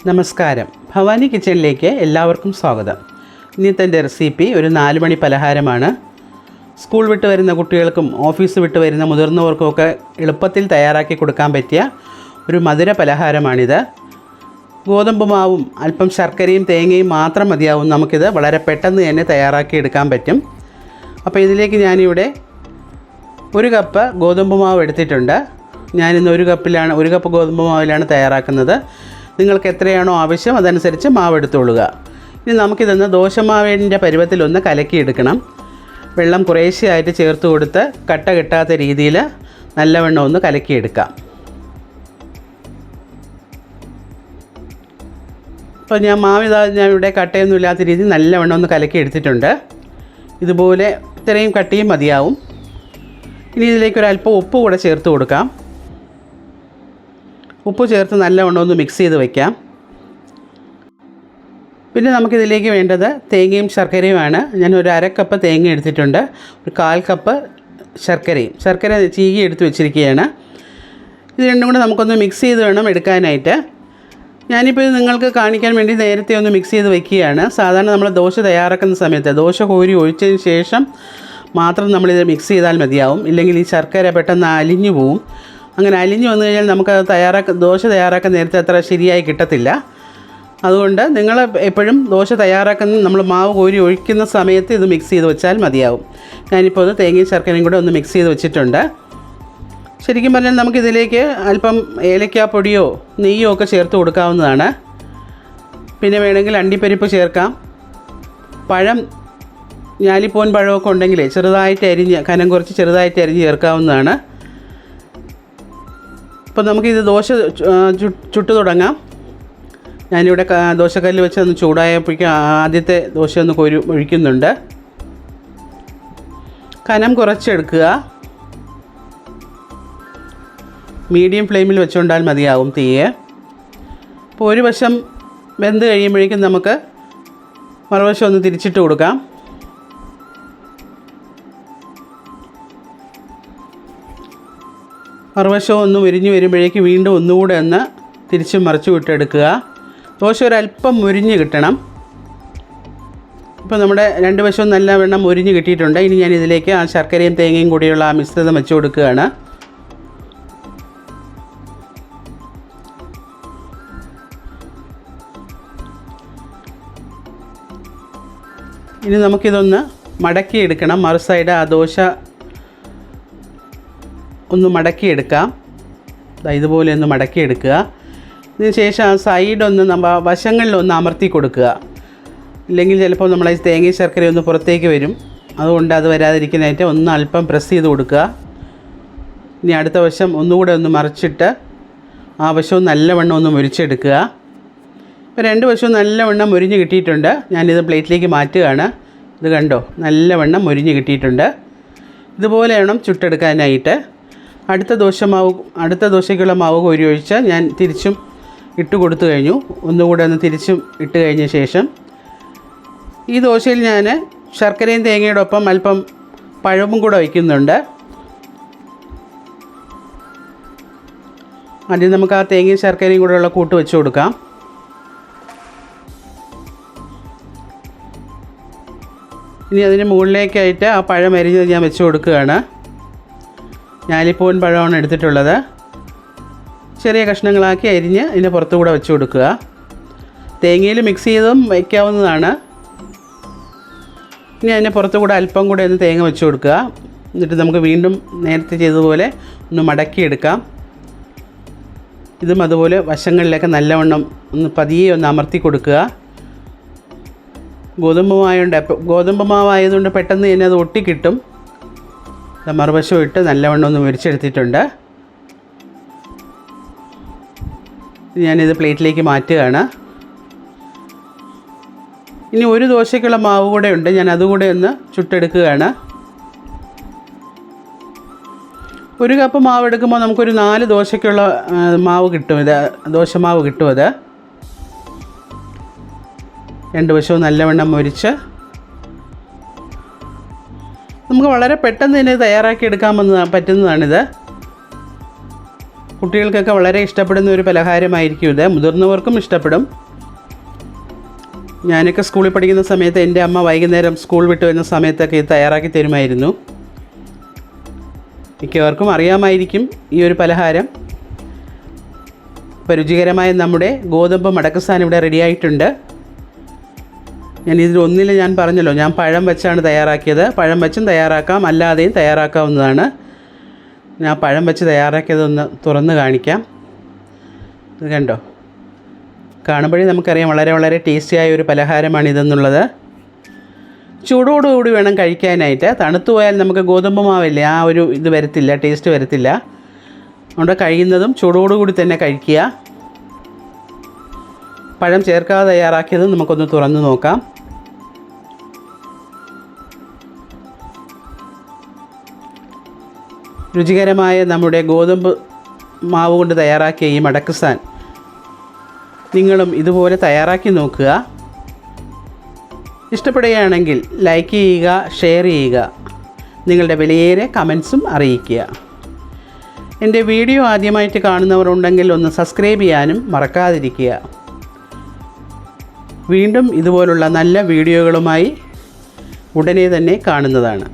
നമസ്കാരം. ഭവാനി കിച്ചണിലേക്ക് എല്ലാവർക്കും സ്വാഗതം. ഇന്നത്തെ എൻ്റെ റെസിപ്പി ഒരു 4 മണി പലഹാരമാണ്. സ്കൂൾ വിട്ട് വരുന്ന കുട്ടികൾക്കും ഓഫീസ് വിട്ട് വരുന്ന മുതിർന്നവർക്കുമൊക്കെ എളുപ്പത്തിൽ തയ്യാറാക്കി കൊടുക്കാൻ പറ്റിയ ഒരു മധുര പലഹാരമാണിത്. ഗോതമ്പ് മാവും അല്പം ശർക്കരയും തേങ്ങയും മാത്രം മതിയാവും നമുക്കിത് വളരെ പെട്ടെന്ന് തന്നെ തയ്യാറാക്കി എടുക്കാൻ പറ്റും. അപ്പോൾ ഇതിലേക്ക് ഞാനിവിടെ 1 കപ്പ് ഗോതമ്പ് മാവ് എടുത്തിട്ടുണ്ട്. ഞാനിന്ന് 1 കപ്പ് ഗോതമ്പ് മാവിലാണ് തയ്യാറാക്കുന്നത്. നിങ്ങൾക്ക് എത്രയാണോ ആവശ്യം അതനുസരിച്ച് മാവ് എടുത്തുകൊള്ളുക. ഇനി നമുക്കിതൊന്ന് ദോശമാവിൻ്റെ പരുവത്തിലൊന്ന് കലക്കിയെടുക്കണം. വെള്ളം കുറേശ്ശെയായിട്ട് ചേർത്ത് കൊടുത്ത് കട്ട കെട്ടാത്ത രീതിയിൽ നല്ലവണ്ണം ഒന്ന് കലക്കിയെടുക്കാം. അപ്പോൾ ഞാൻ ഇവിടെ കട്ടയൊന്നും ഇല്ലാത്ത രീതിയിൽ നല്ലവണ്ണം ഒന്ന് കലക്കിയെടുത്തിട്ടുണ്ട്. ഇതുപോലെ ഇത്രയും കട്ടിയും മതിയാവും. ഇനി ഇതിലേക്കൊരല്പം ഉപ്പ് കൂടെ ചേർത്ത് കൊടുക്കാം. ഉപ്പ് ചേർത്ത് നല്ലവണ്ണം ഒന്ന് മിക്സ് ചെയ്ത് വയ്ക്കാം. പിന്നെ നമുക്കിതിലേക്ക് വേണ്ടത് തേങ്ങയും ശർക്കരയുമാണ്. ഞാൻ ഒരു 1/2 കപ്പ് തേങ്ങ എടുത്തിട്ടുണ്ട്. ഒരു 1/4 കപ്പ് ശർക്കര ചീകി എടുത്ത് വെച്ചിരിക്കുകയാണ്. ഇത് രണ്ടും കൂടെ നമുക്കൊന്ന് മിക്സ് ചെയ്ത് വേണം എടുക്കാനായിട്ട്. ഞാനിപ്പോൾ ഇത് നിങ്ങൾക്ക് കാണിക്കാൻ വേണ്ടി നേരത്തെ ഒന്ന് മിക്സ് ചെയ്ത് വയ്ക്കുകയാണ്. സാധാരണ നമ്മൾ ദോശ തയ്യാറാക്കുന്ന സമയത്ത് ദോശ കോരി ഒഴിച്ചതിന് ശേഷം മാത്രം നമ്മളിത് മിക്സ് ചെയ്താൽ മതിയാവും. ഇല്ലെങ്കിൽ ഈ ശർക്കര പെട്ടെന്ന് അലിഞ്ഞു പോവും. അങ്ങനെ അലിഞ്ഞു വന്നു കഴിഞ്ഞാൽ നമുക്ക് ദോശ തയ്യാറാക്കാൻ നേരത്തെ അത്ര ശരിയായി കിട്ടത്തില്ല. അതുകൊണ്ട് നിങ്ങൾ എപ്പോഴും ദോശ തയ്യാറാക്കുന്ന നമ്മൾ മാവ് കോരി ഒഴിക്കുന്ന സമയത്ത് ഇത് മിക്സ് ചെയ്ത് വെച്ചാൽ മതിയാവും. ഞാനിപ്പോൾ അത് തേങ്ങയും ശർക്കരയും കൂടെ ഒന്ന് മിക്സ് ചെയ്ത് വെച്ചിട്ടുണ്ട്. ശരിക്കും പറഞ്ഞാൽ നമുക്കിതിലേക്ക് അല്പം ഏലക്കാപ്പൊടിയോ നെയ്യോ ഒക്കെ ചേർത്ത് കൊടുക്കാവുന്നതാണ്. പിന്നെ വേണമെങ്കിൽ അണ്ടിപ്പരിപ്പ് ചേർക്കാം. പഴം ഞാലിപ്പൂവൻ പഴമൊക്കെ ഉണ്ടെങ്കിൽ കനം കുറച്ച് ചെറുതായിട്ട് അരിഞ്ഞ് ചേർക്കാവുന്നതാണ്. അപ്പോൾ നമുക്കിത് ദോശ ചുട്ട് തുടങ്ങാം. ഞാനിവിടെ ദോശക്കല്ല് വെച്ച് ഒന്ന് ചൂടായപ്പോഴേക്കും ആദ്യത്തെ ദോശ ഒന്ന് ഒഴിക്കുന്നുണ്ട്. കനം കുറച്ചെടുക്കുക. മീഡിയം ഫ്ലെയിമിൽ വെച്ചുകൊണ്ടാൽ മതിയാവും തീയെ. അപ്പോൾ ഒരു വശം വെന്ത് കഴിയുമ്പോഴേക്കും നമുക്ക് മറുവശം ഒന്ന് തിരിച്ചിട്ട് കൊടുക്കാം. മറുവശം ഒന്ന് മുരിഞ്ഞ് വരുമ്പോഴേക്കും വീണ്ടും ഒന്നുകൂടെ ഒന്ന് തിരിച്ചും മറിച്ച് വിട്ടെടുക്കുക. ദോശ ഒരല്പം മുരിഞ്ഞ് കിട്ടണം. ഇപ്പോൾ നമ്മുടെ 2 വശവും നല്ലവണ്ണം മുരിഞ്ഞ് കിട്ടിയിട്ടുണ്ട്. ഇനി ഞാൻ ഇതിലേക്ക് ആ ശർക്കരയും തേങ്ങയും കൂടിയുള്ള ആ മിശ്രിതം വെച്ച് കൊടുക്കുകയാണ്. ഇനി നമുക്കിതൊന്ന് മടക്കിയെടുക്കണം. മറു സൈഡ് ആ ദോശ ഒന്ന് മടക്കിയെടുക്കാം. ഇതുപോലെ ഒന്ന് മടക്കിയെടുക്കുക. ഇതിന് ശേഷം ആ സൈഡൊന്ന് വശങ്ങളിലൊന്ന് അമർത്തി കൊടുക്കുക. ഇല്ലെങ്കിൽ ചിലപ്പോൾ നമ്മൾ ഈ തേങ്ങയും ശർക്കര ഒന്ന് പുറത്തേക്ക് വരും. അതുകൊണ്ട് അത് വരാതിരിക്കാനായിട്ട് ഒന്ന് അല്പം പ്രസ് ചെയ്ത് കൊടുക്കുക. ഇനി അടുത്ത വശം ഒന്നുകൂടെ ഒന്ന് മറിച്ചിട്ട് ആ വശവും നല്ലവണ്ണം ഒന്ന് മുരിച്ചെടുക്കുക. ഇപ്പോൾ 2 വശവും നല്ലവണ്ണം മുരിഞ്ഞ് കിട്ടിയിട്ടുണ്ട്. ഞാനിത് പ്ലേറ്റിലേക്ക് മാറ്റുകയാണ്. ഇത് കണ്ടോ, നല്ലവണ്ണം മുരിഞ്ഞ് കിട്ടിയിട്ടുണ്ട്. ഇതുപോലെ വേണം ചുട്ടെടുക്കാനായിട്ട്. അടുത്ത ദോശയ്ക്കുള്ള മാവ് കോരി ഒഴിച്ച് ഞാൻ തിരിച്ചും ഇട്ട് കൊടുത്തു കഴിഞ്ഞു. ഒന്നുകൂടെ ഒന്ന് തിരിച്ചും ഇട്ട് കഴിഞ്ഞ ശേഷം ഈ ദോശയിൽ ഞാൻ ശർക്കരയും തേങ്ങയുടെ ഒപ്പം അല്പം പഴവും കൂടെ വയ്ക്കുന്നുണ്ട്. ആദ്യം നമുക്ക് ആ തേങ്ങയും ശർക്കരയും കൂടെയുള്ള കൂട്ട് വെച്ച് കൊടുക്കാം. ഇനി അതിന് മുകളിലേക്കായിട്ട് ആ പഴം അരിഞ്ഞത് ഞാൻ വെച്ച് കൊടുക്കുകയാണ്. ഞാലിപ്പൂവൻ പഴമാണ് എടുത്തിട്ടുള്ളത്. ചെറിയ കഷ്ണങ്ങളാക്കി അരിഞ്ഞ് ഇതിൻ്റെ പുറത്തുകൂടെ വെച്ച് കൊടുക്കുക. തേങ്ങയിൽ മിക്സ് ചെയ്തും വയ്ക്കാവുന്നതാണ്. ഇനി അതിൻ്റെ പുറത്തുകൂടെ അല്പം കൂടെ ഒന്ന് തേങ്ങ വെച്ച് കൊടുക്കുക. എന്നിട്ട് നമുക്ക് വീണ്ടും നേരത്തെ ചെയ്തതുപോലെ ഒന്ന് മടക്കിയെടുക്കാം. ഇതും അതുപോലെ വശങ്ങളിലൊക്കെ നല്ലവണ്ണം ഒന്ന് പതിയെ ഒന്ന് അമർത്തി കൊടുക്കുക. ഗോതമ്പ് മാവായതുകൊണ്ട് പെട്ടെന്ന് തന്നെ അത് ഒട്ടിക്കിട്ടും. മറുവശം ഇട്ട് നല്ലവണ്ണം ഒന്ന് മുരിച്ചെടുത്തിട്ടുണ്ട്. ഞാനിത് പ്ലേറ്റിലേക്ക് മാറ്റുകയാണ്. ഇനി ഒരു ദോശയ്ക്കുള്ള മാവ് കൂടെ ഉണ്ട്. ഞാൻ അതുകൂടെ ഒന്ന് ചുട്ടെടുക്കുകയാണ്. 1 കപ്പ് മാവ് എടുക്കുമ്പോൾ നമുക്കൊരു 4 ദോശയ്ക്കുള്ള മാവ് കിട്ടും. ദോശമാവ് കിട്ടും. അത് 2 വശവും നല്ലവണ്ണം മുരിച്ച് നമുക്ക് വളരെ പെട്ടെന്ന് തന്നെ തയ്യാറാക്കി എടുക്കാൻ പറ്റുന്നതാണിത്. കുട്ടികൾക്കൊക്കെ വളരെ ഇഷ്ടപ്പെടുന്ന ഒരു പലഹാരമായിരിക്കും ഇത്. മുതിർന്നവർക്കും ഇഷ്ടപ്പെടും. ഞാനൊക്കെ സ്കൂളിൽ പഠിക്കുന്ന സമയത്ത് എൻ്റെ അമ്മ വൈകുന്നേരം സ്കൂൾ വിട്ട് വരുന്ന സമയത്തൊക്കെ ഇത് തയ്യാറാക്കി തരുമായിരുന്നു. മിക്കവർക്കും അറിയാമായിരിക്കും ഈ ഒരു പലഹാരം. ഇപ്പോൾ രുചികരമായ നമ്മുടെ ഗോതമ്പ് മടക്കസാൻ ഇവിടെ റെഡിയായിട്ടുണ്ട്. ഇതിലൊന്നിൽ ഞാൻ പറഞ്ഞല്ലോ, ഞാൻ പഴം വെച്ചാണ് തയ്യാറാക്കിയത്. പഴം വെച്ചും തയ്യാറാക്കാം, അല്ലാതെയും തയ്യാറാക്കാവുന്നതാണ്. ഞാൻ പഴം വെച്ച് തയ്യാറാക്കിയതൊന്ന് തുറന്ന് കാണിക്കാം. ഇത് കണ്ടോ, കാണുമ്പോഴേ നമുക്കറിയാം വളരെ വളരെ ടേസ്റ്റിയായ ഒരു പലഹാരമാണിതെന്നുള്ളത്. ചൂടോടുകൂടി വേണം കഴിക്കാനായിട്ട്. തണുത്തു പോയാൽ നമുക്ക് ഗോതമ്പ് മാവില്ലേ, ആ ഒരു ഇത് വരത്തില്ല, ടേസ്റ്റ് വരത്തില്ല. അതുകൊണ്ട് കഴിയുന്നതും ചൂടോടുകൂടി തന്നെ കഴിക്കുക. പഴം ചേർക്കാതെ തയ്യാറാക്കിയത് നമുക്കൊന്ന് തുറന്ന് നോക്കാം. രുചികരമായ നമ്മുടെ ഗോതമ്പ് മാവ് കൊണ്ട് തയ്യാറാക്കിയ ഈ മടക്കസാൻ നിങ്ങളും ഇതുപോലെ തയ്യാറാക്കി നോക്കുക. ഇഷ്ടപ്പെടുകയാണെങ്കിൽ ലൈക്ക് ചെയ്യുക, ഷെയർ ചെയ്യുക, നിങ്ങളുടെ വിലയേറിയ കമൻസും അറിയിക്കുക. എൻ്റെ വീഡിയോ ആദ്യമായിട്ട് കാണുന്നവർ ഉണ്ടെങ്കിൽ ഒന്ന് സബ്സ്ക്രൈബ് ചെയ്യാനും മറക്കാതിരിക്കുക. വീണ്ടും ഇതുപോലുള്ള നല്ല വീഡിയോകളുമായി ഉടനെ തന്നെ കാണുന്നതാണ്.